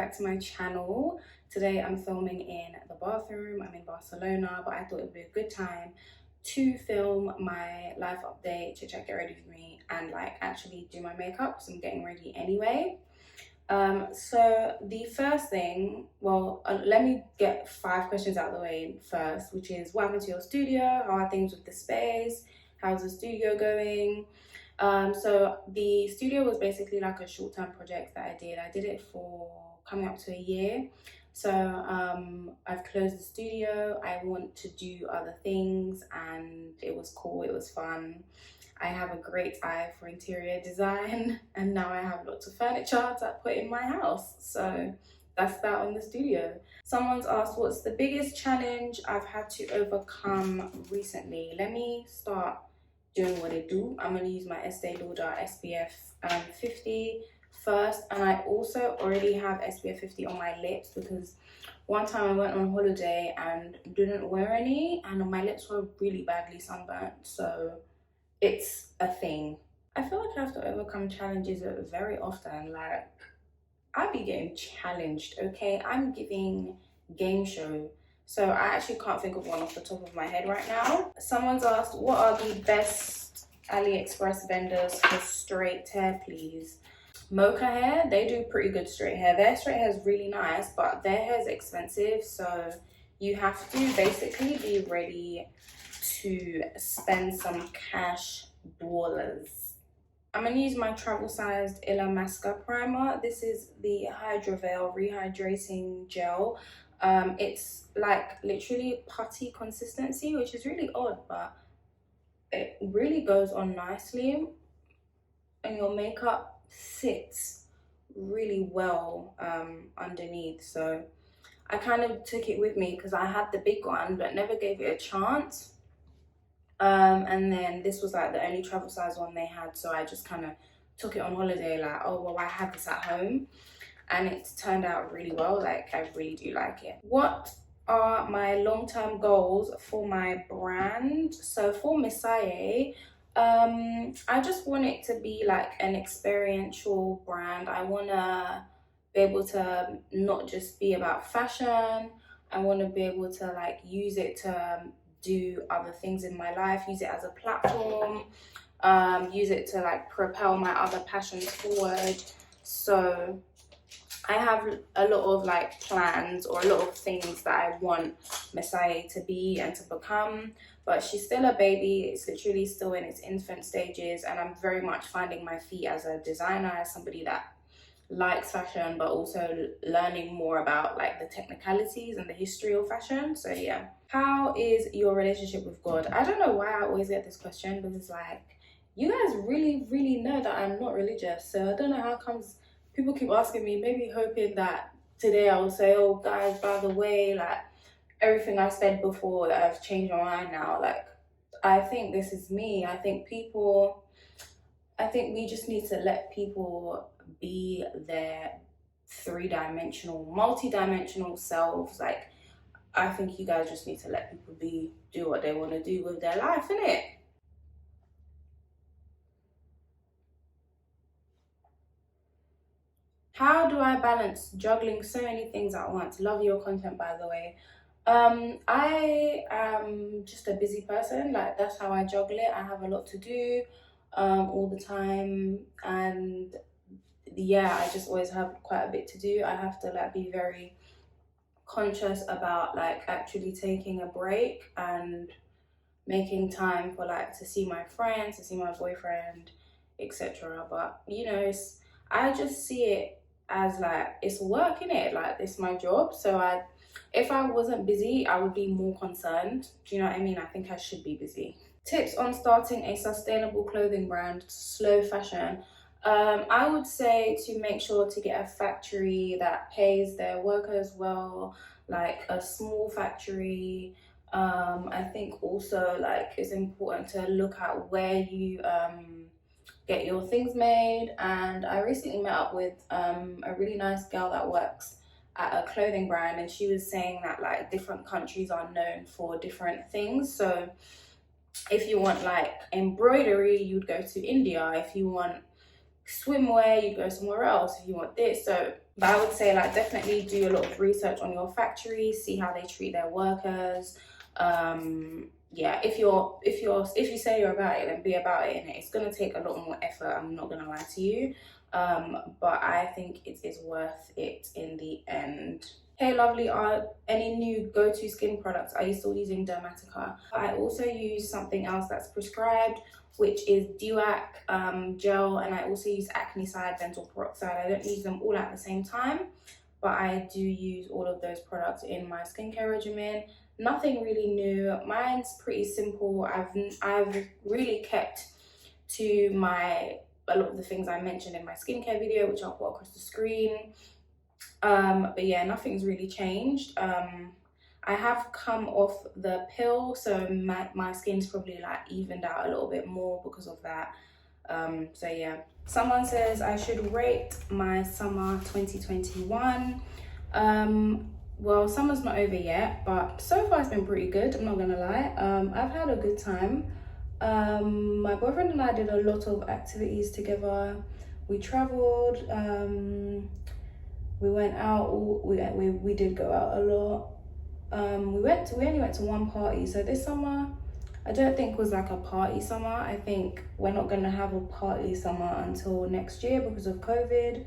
back to my channel. Today I'm filming in the bathroom. I'm in Barcelona, but I thought it would be a good time to film my life update, to get ready for me and like actually do my makeup because I'm getting ready anyway. So the first thing, let me get 5 questions out of the way first, which is what happened to your studio? How are things with the space? How's the studio going? So the studio was basically like a short-term project that I did. I did it for coming up to a year. So I've closed the studio. I want to do other things and it was cool, it was fun. I have a great eye for interior design and now I have lots of furniture to put in my house. So that's that on the studio. Someone's asked what's the biggest challenge I've had to overcome recently. Let me start doing what I do. I'm going to use my Estee Lauder SPF 50 first, and I also already have SPF 50 on my lips because one time I went on holiday and didn't wear any and my lips were really badly sunburnt, so it's a thing. I feel like I have to overcome challenges very often. Like, I be getting challenged, okay? I'm giving game show. So I actually can't think of one off the top of my head right now. Someone's asked, what are the best AliExpress vendors for straight hair, please? Mocha Hair, they do pretty good straight hair. Their straight hair is really nice, but their hair is expensive. So you have to basically be ready to spend some cash dollars. I'm going to use my travel-sized Illamasqua primer. This is the Hydra Veil Rehydrating Gel. It's like literally putty consistency, which is really odd, but it really goes on nicely and your makeup sits really well underneath. So I kind of took it with me because I had the big one but never gave it a chance. And then this was like the only travel size one they had, so I just kind of took it on holiday, like, oh well, I have this at home, and it's turned out really well. Like, I really do like it. What are my long-term goals for my brand? So for Messiah, I just want it to be like an experiential brand. I want to be able to not just be about fashion. I want to be able to like use it to do other things in my life, use it as a platform, use it to like propel my other passions forward. So I have a lot of like plans or a lot of things that I want Messiah to be and to become, but she's still a baby. It's literally still in its infant stages, and I'm very much finding my feet as a designer, as somebody that likes fashion but also learning more about like the technicalities and the history of fashion. So yeah. How is your relationship with God? I don't know why I always get this question, because like, you guys really know that I'm not religious, so I don't know how comes people keep asking me, maybe hoping that today I will say, oh guys, by the way, like everything I said before, that I've changed my mind now. Like, I think this is me. I think we just need to let people be their three-dimensional, multi-dimensional selves. Like, I think you guys just need to let people do what they want to do with their life, innit? How do I balance juggling so many things at once? Love your content, by the way. I am just a busy person. Like, that's how I juggle it. I have a lot to do all the time, and yeah, I just always have quite a bit to do. I have to like be very conscious about like actually taking a break and making time for like to see my friends, to see my boyfriend, etc. But you know, I just see it as like it's work, innit? Like, it's my job. So if I wasn't busy, I would be more concerned. Do you know what I mean? I think I should be busy. Tips on starting a sustainable clothing brand, slow fashion. I would say to make sure to get a factory that pays their workers well, like a small factory. I think also like it's important to look at where you get your things made. And I recently met up with a really nice girl that works at a clothing brand, and she was saying that like different countries are known for different things. So if you want like embroidery, you'd go to India. If you want swimwear, you'd go somewhere else. If you want this, so But I would say like definitely do a lot of research on your factory, see how they treat their workers. Yeah, if you say you're about it, then be about it, and it's gonna take a lot more effort, I'm not gonna lie to you. But I think it is worth it in the end. Hey lovely, are any new go-to skin products? Are you still using Dermatica? I also use something else that's prescribed, which is Duac gel, and I also use Acne Side Benzoyl Peroxide. I don't use them all at the same time, but I do use all of those products in my skincare regimen. Nothing really new. Mine's pretty simple. I've really kept to a lot of the things I mentioned in my skincare video, which I'll put across the screen. But yeah, nothing's really changed. I have come off the pill, so my skin's probably like evened out a little bit more because of that. So yeah. Someone says I should rate my summer 2021. Well, summer's not over yet, but so far it's been pretty good, I'm not gonna lie. I've had a good time. My boyfriend and I did a lot of activities together. We traveled, we went out, we did go out a lot. We only went to one party, so this summer I don't think was like a party summer. I think we're not gonna have a party summer until next year because of COVID.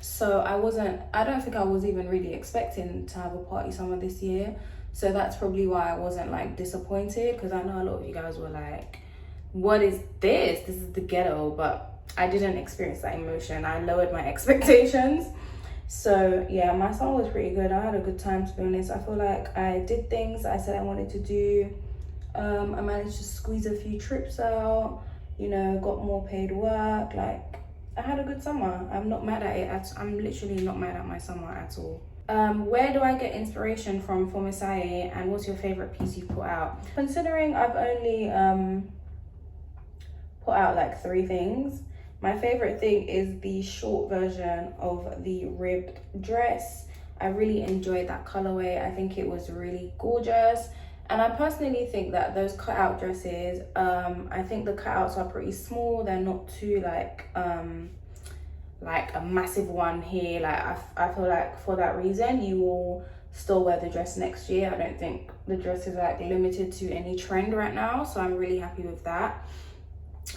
So I don't think I was even really expecting to have a party summer this year. So that's probably why I wasn't like disappointed, because I know a lot of you guys were like, what is this? This is the ghetto. But I didn't experience that emotion. I lowered my expectations. So yeah, my summer was pretty good. I had a good time, to be honest. I feel like I did things I said I wanted to do. I managed to squeeze a few trips out, you know, got more paid work. Like, I had a good summer. I'm not mad at it. I'm literally not mad at my summer at all. Where do I get inspiration from for Messiah, and what's your favorite piece you put out? Considering I've only put out like 3 things, my favorite thing is the short version of the ribbed dress. I really enjoyed that colorway. I think it was really gorgeous. And I personally think that those cutout dresses, I think the cutouts are pretty small. They're not too like a massive one here. Like I feel like for that reason, you will still wear the dress next year. I don't think the dress is like limited to any trend right now. So I'm really happy with that.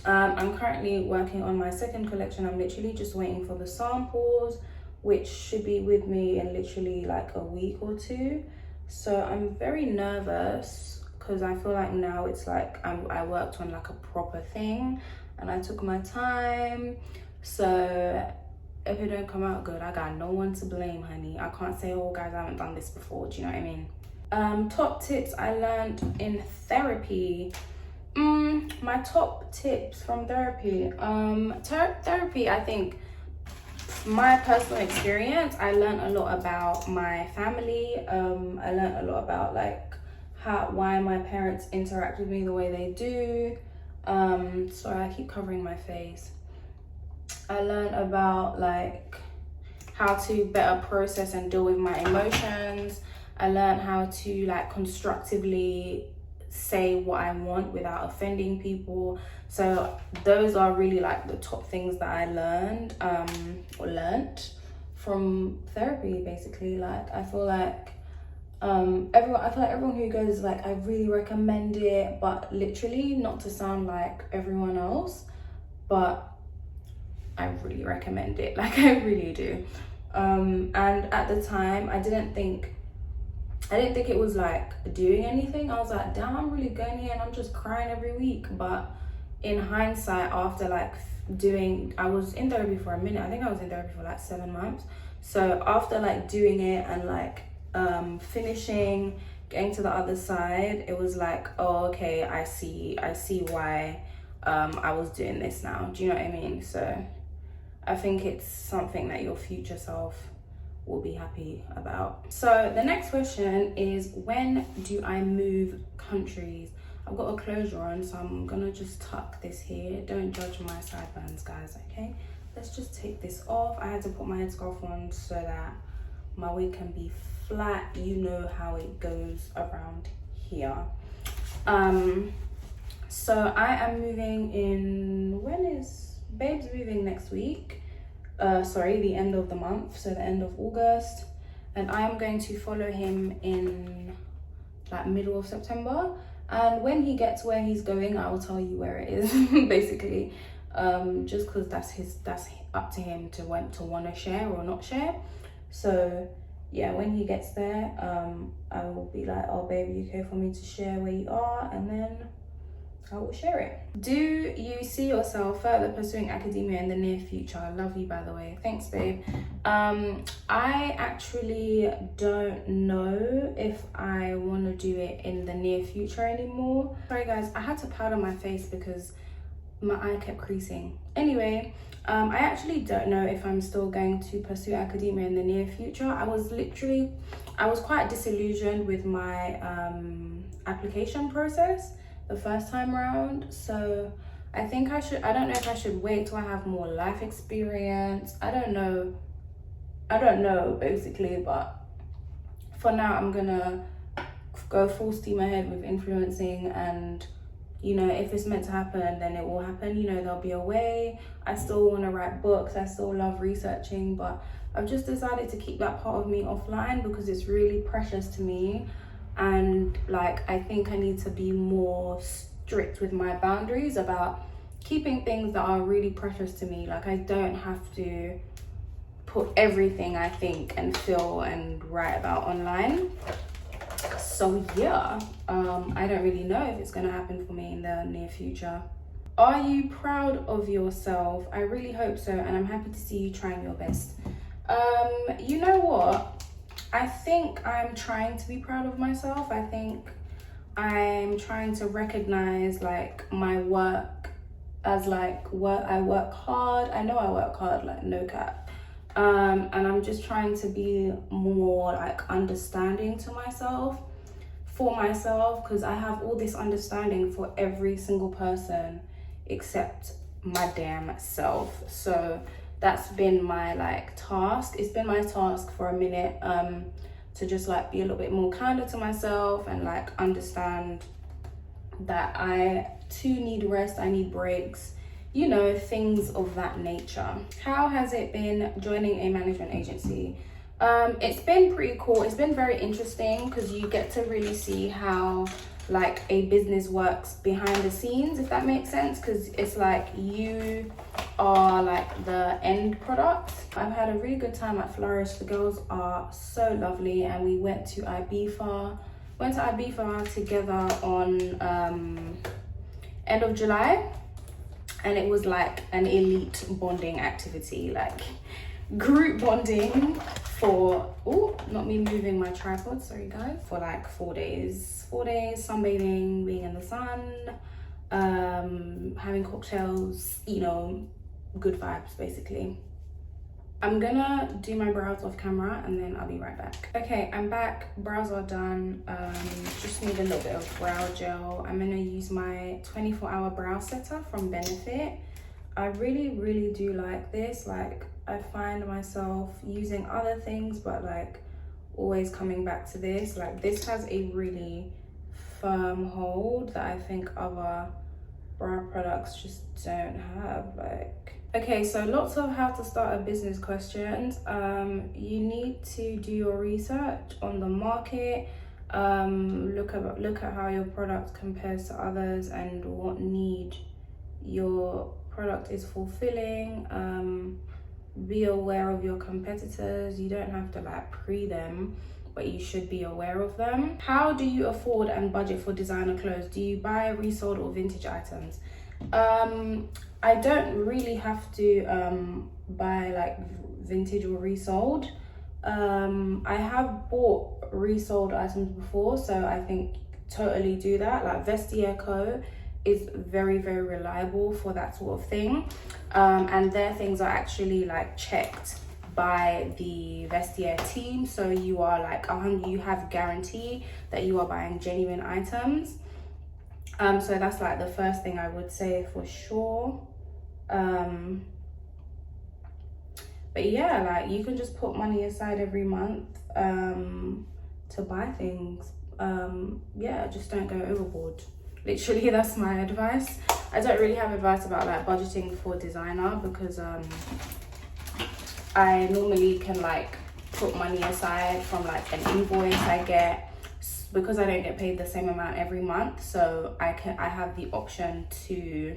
I'm currently working on my second collection. I'm literally just waiting for the samples, which should be with me in literally like a week or 2. So I'm very nervous because I feel like now it's like I worked on like a proper thing and I took my time. So if it don't come out good, I got no one to blame, honey. I can't say, oh guys, I haven't done this before. Do you know what I mean? Top tips I learned in therapy. My top tips from therapy. Therapy, I think, my personal experience, I learned a lot about my family. I learned a lot about like why my parents interact with me the way they do. Sorry, I keep covering my face. I learned about like how to better process and deal with my emotions. I learned how to like constructively say what I want without offending people. So those are really like the top things that I learned or learnt from therapy, basically. Like I feel like everyone who goes is like, I really recommend it, but literally, not to sound like everyone else, but I really recommend it. Like I really do. And at the time I didn't think it was like doing anything. I was like, damn, I'm really going here and I'm just crying every week. But in hindsight, after like I was in therapy for a minute. I think I was in therapy for like 7 months. So after like doing it and like finishing, getting to the other side, it was like, oh, okay, I see why I was doing this now. Do you know what I mean? So I think it's something that your future self will be happy about. So the next question is, when do I move countries? I've got a closure on, so I'm gonna just tuck this here. Don't judge my sideburns, guys, okay? Let's just take this off. I had to put my headscarf on so that my wig can be flat. You know how it goes around here. So I am moving in, when is Babe's moving next week? the end of the month, so the end of August, and I am going to follow him in like middle of September. And when he gets where he's going, I will tell you where it is basically, just because that's up to him to want to share or not share. So yeah, when he gets there, I will be like, oh babe, you okay for me to share where you are? And then I will share it. Do you see yourself further pursuing academia in the near future? I love you, by the way. Thanks, babe. I actually don't know if I want to do it in the near future anymore. Sorry guys, I had to powder my face because my eye kept creasing. Anyway, I actually don't know if I'm still going to pursue academia in the near future. I was quite disillusioned with my application process the first time around, so I think I don't know if I should wait till I have more life experience. I don't know basically, but for now I'm gonna go full steam ahead with influencing, and you know, if it's meant to happen, then it will happen. You know, there'll be a way. I still want to write books, I still love researching, but I've just decided to keep that part of me offline because it's really precious to me. And like, I think I need to be more strict with my boundaries about keeping things that are really precious to me. Like, I don't have to put everything I think and feel and write about online. So yeah, I don't really know if it's gonna happen for me in the near future. Are you proud of yourself? I really hope so, and I'm happy to see you trying your best. You know what? I think I'm trying to be proud of myself. I think I'm trying to recognize like my work as like I work hard. I know I work hard, like no cap. And I'm just trying to be more like understanding to myself, for myself, because I have all this understanding for every single person except my damn self. So that's been my like task. It's been my task for a minute, to just like be a little bit more kinder to myself and like understand that I too need rest, I need breaks, you know, things of that nature. How has it been joining a management agency? It's been pretty cool. It's been very interesting because you get to really see how like a business works behind the scenes, if that makes sense, because it's like you are like the end product. I've had a really good time at Flourish. The girls are so lovely, and we went to Ibiza together on end of July, and it was like an elite bonding activity, like group bonding for, oh, not me moving my tripod, sorry guys, for like 4 days, sunbathing, being in the sun, having cocktails, you know, good vibes basically. I'm gonna do my brows off camera and then I'll be right back. Okay, I'm back, brows are done. Just need a little bit of brow gel. I'm gonna use my 24-hour brow setter from Benefit. I really do like this. Like, I find myself using other things, but like always coming back to this. Like, this has a really firm hold that I think other brow products just don't have. Like, okay, so lots of how to start a business questions. You need to do your research on the market, look at how your product compares to others and what need your product is fulfilling. Be aware of your competitors. You don't have to like pre them, but you should be aware of them. How do you afford and budget for designer clothes? Do you buy resold or vintage items? I don't really have to buy like vintage or resold. I have bought resold items before, so I think totally do that. Like Vestiaire Co is very reliable for that sort of thing, and their things are actually like checked by the Vestiaire team, so you are like you have guarantee that you are buying genuine items. So that's like the first thing I would say for sure. But yeah, like you can just put money aside every month to buy things. Yeah, just don't go overboard. Literally, that's my advice. I don't really have advice about like budgeting for designer because I normally can like put money aside from like an invoice I get, because I don't get paid the same amount every month. So I have the option to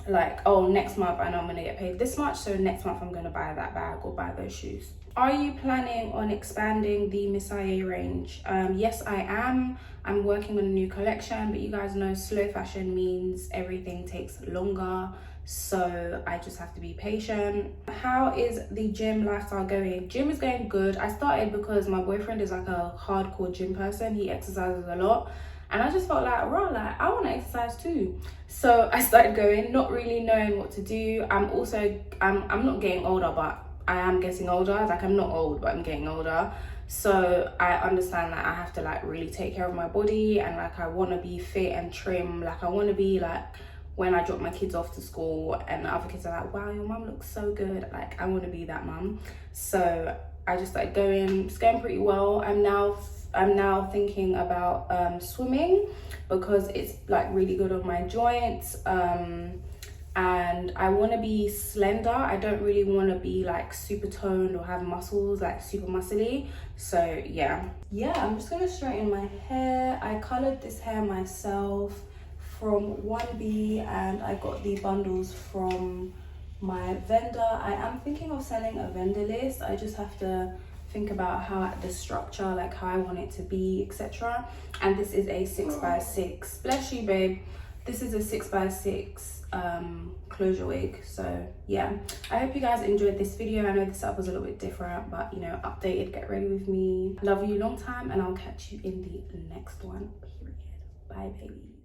like, oh, next month I know I'm gonna get paid this much, so next month I'm gonna buy that bag or buy those shoes. Are you planning on expanding the Messiah range? Yes, I am. I'm working on a new collection, but you guys know slow fashion means everything takes longer, so I just have to be patient. How is the gym lifestyle going? Gym is going good. I started because my boyfriend is like a hardcore gym person. He exercises a lot, and I just felt like, right, like I want to exercise too. So I started going, not really knowing what to do. I'm not getting older, but I am getting older. Like, I'm not old, but I'm getting older. So I understand that I have to like really take care of my body, and like I want to be fit and trim. Like, I want to be like, when I drop my kids off to school and the other kids are like, wow, your mum looks so good. Like, I want to be that mum. So I just started going. It's going pretty well. I'm now thinking about swimming, because it's like really good on my joints, and I want to be slender. I don't really want to be like super toned or have muscles, like super muscly. So yeah, I'm just gonna straighten my hair. I colored this hair myself from 1B, and I got the bundles from my vendor. I am thinking of selling a vendor list. I just have to think about how the structure, like how I want it to be, etc. And this is a 6x6. Bless you, babe. This is a 6x6 closure wig. So yeah, I hope you guys enjoyed this video. I know this setup was a little bit different, but you know, updated. Get ready with me. Love you long time, and I'll catch you in the next one. Period. Bye, baby.